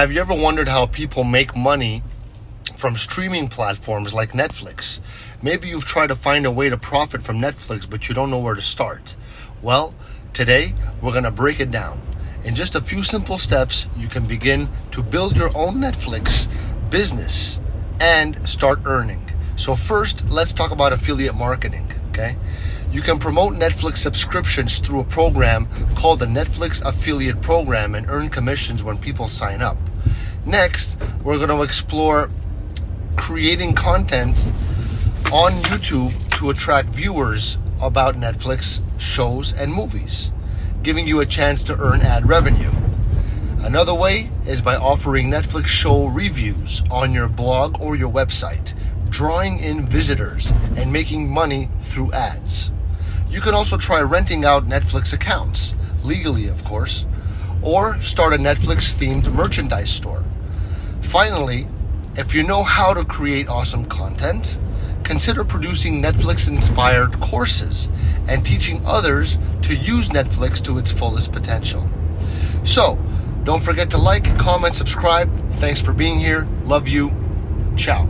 Have you ever wondered how people make money from streaming platforms like Netflix? Maybe you've tried to find a way to profit from Netflix, but you don't know where to start. Well, today we're going to break it down. In just a few simple steps, you can begin to build your own Netflix business and start earning. So first, let's talk about affiliate marketing, okay? You can promote Netflix subscriptions through a program called the Netflix Affiliate Program and earn commissions when people sign up. Next, we're going to explore creating content on YouTube to attract viewers about Netflix shows and movies, giving you a chance to earn ad revenue. Another way is by offering Netflix show reviews on your blog or your website, drawing in visitors and making money through ads. You can also try renting out Netflix accounts, legally of course, or start a Netflix themed merchandise store. Finally, if you know how to create awesome content, consider producing Netflix-inspired courses and teaching others to use Netflix to its fullest potential. So, don't forget to like, comment, subscribe. Thanks for being here. Love you. Ciao.